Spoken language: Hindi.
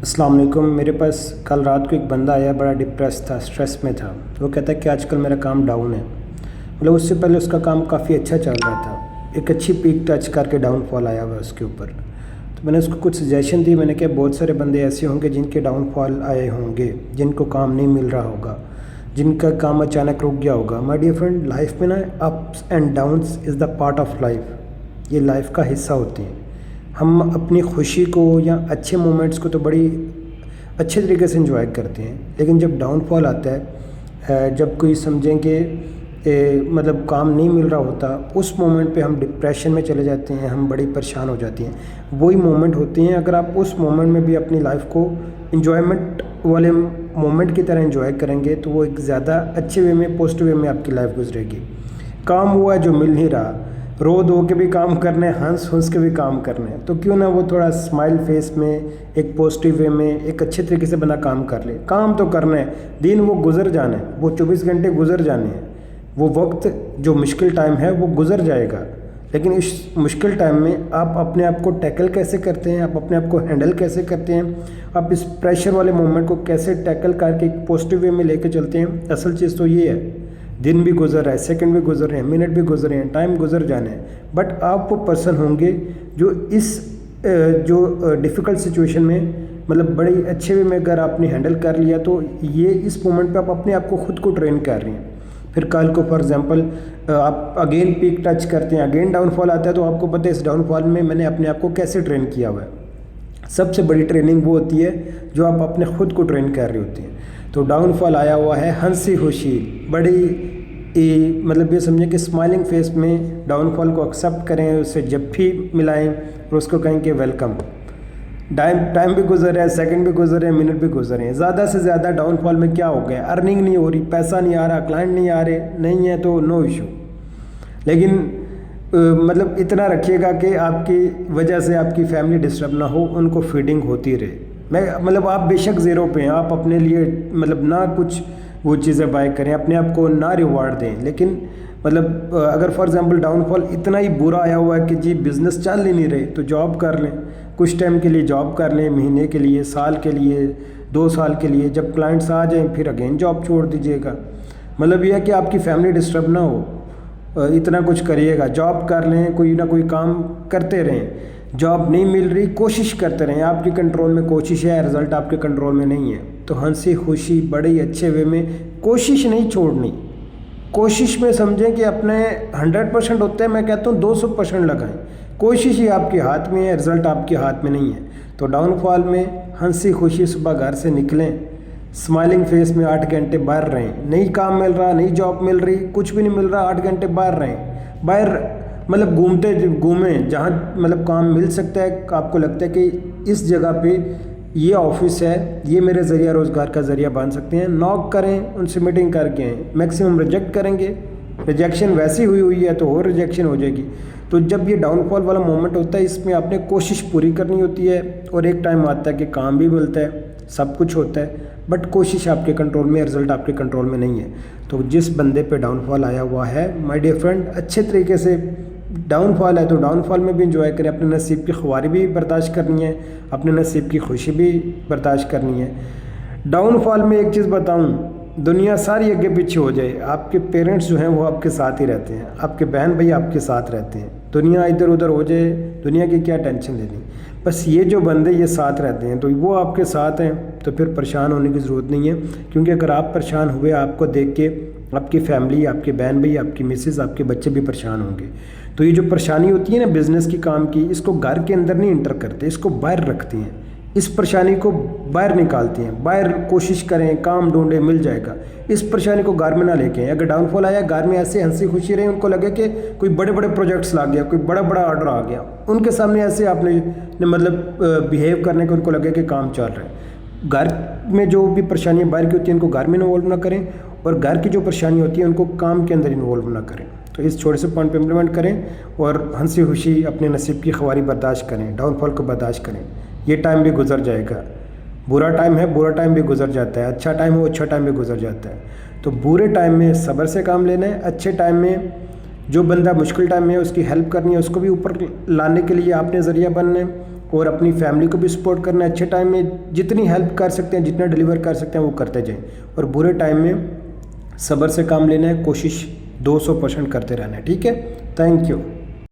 अस्सलाम वालेकुम। मेरे पास कल रात को एक बंदा आया, बड़ा डिप्रेस था, स्ट्रेस में था। वो कहता है कि आजकल मेरा काम डाउन है। मतलब उससे पहले उसका काम काफ़ी अच्छा चल रहा था, एक अच्छी पीक टच करके डाउनफॉल आया हुआ है उसके ऊपर। तो मैंने उसको कुछ सजेशन दी। मैंने कहा बहुत सारे बंदे ऐसे होंगे जिनके डाउनफॉल आए होंगे, जिनको काम नहीं मिल रहा होगा, जिनका काम अचानक रुक गया होगा। माय डियर फ्रेंड, लाइफ में ना ups and downs is the part of life. ये लाइफ का हिस्सा होते हैं। हम अपनी खुशी को या अच्छे मोमेंट्स को तो बड़ी अच्छे तरीके से एंजॉय करते हैं, लेकिन जब डाउनफॉल आता है, जब कोई समझें कि मतलब काम नहीं मिल रहा होता, उस मोमेंट पे हम डिप्रेशन में चले जाते हैं, हम बड़ी परेशान हो जाती हैं। वही मोमेंट होते हैं, अगर आप उस मोमेंट में भी अपनी लाइफ को इंजॉयमेंट वाले मोमेंट की तरह एंजॉय करेंगे तो वो एक ज़्यादा अच्छे वे में, पॉजिटिव वे में आपकी लाइफ गुजरेगी। काम हुआ जो मिल नहीं रहा, रो धो के भी काम करने, हंस हंस के भी काम करने, तो क्यों ना वो थोड़ा स्माइल फेस में, एक पॉजिटिव वे में, एक अच्छे तरीके से बना काम कर ले। काम तो करना है, दिन वो गुजर जाना है, वो 24 घंटे गुजर जाने हैं। वो वक्त जो मुश्किल टाइम है वो गुजर जाएगा, लेकिन इस मुश्किल टाइम में आप अपने आप को टैकल कैसे करते हैं, आप अपने आप को हैंडल कैसे करते हैं, आप इस प्रेशर वाले मोमेंट को कैसे टैकल करके एक पॉजिटिव वे में लेके चलते हैं। असल चीज़ तो ये है, दिन भी गुजर रहा है, सेकंड भी गुजर रहे हैं, मिनट भी गुजर रहे हैं, टाइम गुजर जाना है, बट आप वो पर्सन होंगे जो इस जो डिफ़िकल्ट सिचुएशन में, मतलब बड़ी अच्छे वे में अगर आपने हैंडल कर लिया तो ये इस मोमेंट पे आप अपने आप को खुद को ट्रेन कर रहे हैं। फिर कल को फॉर एग्जांपल आप अगेन पीक टच करते हैं, अगेन डाउनफॉल आता है, तो आपको पता है इस डाउनफॉल में मैंने अपने आप को कैसे ट्रेन किया हुआ है। सबसे बड़ी ट्रेनिंग वो होती है जो आप अपने खुद को ट्रेन कर रहे होते हैं। तो डाउनफॉल आया हुआ है, हंसी खुशी बड़ी मतलब ये समझें कि स्माइलिंग फेस में डाउनफॉल को एक्सेप्ट करें, उससे जब भी मिलाएं और उसको कहें कि वेलकम। टाइम भी गुजर रहा है, सेकंड भी गुजर रहे हैं, मिनट भी गुजर रहे हैं। ज़्यादा से ज़्यादा डाउनफॉल में क्या हो गया, अर्निंग नहीं हो रही, पैसा नहीं आ रहा, क्लाइंट नहीं आ रहे, नहीं है तो नो इशू, लेकिन मतलब इतना रखिएगा कि आपकी वजह से आपकी फैमिली डिस्टर्ब ना हो, उनको फीडिंग होती रहे। मैं मतलब आप बेशक ज़ीरो पे हैं, आप अपने लिए मतलब ना कुछ वो चीज़ें बाय करें, अपने आप को ना रिवार्ड दें, लेकिन मतलब अगर फॉर एग्जांपल डाउनफॉल इतना ही बुरा आया हुआ है कि जी बिज़नेस चल ही नहीं रहे, तो जॉब कर लें, कुछ टाइम के लिए जॉब कर लें, महीने के लिए, साल के लिए, 2 साल के लिए। जब क्लाइंट्स आ जाएं फिर अगेन जॉब छोड़ दीजिएगा। मतलब यह है कि आपकी फैमिली डिस्टर्ब ना हो, इतना कुछ करिएगा, जॉब कर लें, कोई ना कोई काम करते रहें। जॉब नहीं मिल रही, कोशिश करते रहें, आपके कंट्रोल में कोशिश है, रिज़ल्ट आपके कंट्रोल में नहीं है। तो हंसी खुशी बड़े अच्छे वे में, कोशिश नहीं छोड़नी। कोशिश में समझें कि अपने 100% होते हैं, मैं कहता हूँ 200% लगाएं। कोशिश ही आपके हाथ में है, रिज़ल्ट आपके हाथ में नहीं है। तो डाउनफॉल में हंसी खुशी सुबह घर से निकलें, स्माइलिंग फेस में 8 घंटे बाहर रहें। नहीं काम मिल रहा, नहीं जॉब मिल रही, कुछ भी नहीं मिल रहा, 8 घंटे बाहर रहें। बाहर मतलब घूमें, जहाँ मतलब काम मिल सकता है, आपको लगता है कि इस जगह पे ये ऑफिस है, ये मेरे ज़रिया रोज़गार का ज़रिया बन सकते हैं, नॉक करें, उनसे मीटिंग करके आएँ। मैक्सिमम रिजेक्ट करेंगे, रिजेक्शन वैसी हुई है तो और रिजेक्शन हो जाएगी। तो जब ये डाउनफॉल वाला मोमेंट होता है, इसमें आपने कोशिश पूरी करनी होती है, और एक टाइम आता है कि काम भी मिलता है, सब कुछ होता है, बट कोशिश आपके कंट्रोल में है, रिज़ल्ट आपके कंट्रोल में नहीं है। तो जिस बंदे पे डाउनफॉल आया हुआ है, माय डियर फ्रेंड, अच्छे तरीके से डाउनफॉल है तो डाउनफॉल में भी इंजॉय करें, अपने नसीब की ख्वारी भी बर्दाश्त करनी है, अपने नसीब की खुशी भी बर्दाश्त करनी है। डाउनफॉल में एक चीज़ बताऊं, दुनिया सारी आगे पीछे हो जाए, आपके पेरेंट्स जो हैं वो आपके साथ ही रहते हैं, आपके बहन भाई आपके साथ रहते हैं। दुनिया इधर उधर हो जाए, दुनिया की क्या टेंशन लेनी, बस ये जो बंदे ये साथ रहते हैं तो वो आपके साथ हैं, तो फिर परेशान होने की ज़रूरत नहीं है। क्योंकि अगर आप परेशान हुए, आपको देख के आपकी फैमिली, आपके बहन भाई, आपकी मिसेज़, आपके बच्चे भी परेशान होंगे। तो ये जो परेशानी होती है ना बिज़नेस की, काम की, इसको घर के अंदर नहीं इंटर करते, इसको बाहर रखते हैं, इस परेशानी को बाहर निकालते हैं। बाहर कोशिश करें, काम ढूंढें, मिल जाएगा। इस परेशानी को घर में ना लेके आए। अगर डाउनफॉल आया, घर में ऐसे हंसी खुशी रहे, उनको लगे कि कोई बड़े बड़े प्रोजेक्ट्स ला गया, कोई बड़ा बड़ा ऑर्डर आ गया, उनके सामने ऐसे आपने मतलब बिहेव करने के, उनको लगे कि काम चल रहा है। घर में जो भी परेशानियाँ बाहर की होती हैं उनको घर में इन्वॉल्व ना करें, और घर की जो परेशानी होती है उनको काम के अंदर इन्वॉल्व ना करें। तो इस छोटे से पॉइंट पे इम्प्लीमेंट करें और हंसी खुशी अपने नसीब की ख्वारी बर्दाश्त करें, डाउनफॉल को बर्दाश्त करें। ये टाइम भी गुजर जाएगा, बुरा टाइम है, बुरा टाइम भी गुजर जाता है, अच्छा टाइम हो, अच्छा टाइम भी गुजर जाता है। तो बुरे टाइम में सब्र से काम लेना है, अच्छे टाइम में जो बंदा मुश्किल टाइम में उसकी हेल्प करनी है, उसको भी ऊपर लाने के लिए आपने ज़रिया बनना है। और अपनी फैमिली को भी सपोर्ट करना है। अच्छे टाइम में जितनी हेल्प कर सकते हैं, जितना डिलीवर कर सकते हैं वो करते जाएं, और बुरे टाइम में सब्र से काम लेना है, कोशिश 200% करते रहना है। ठीक है, थैंक यू।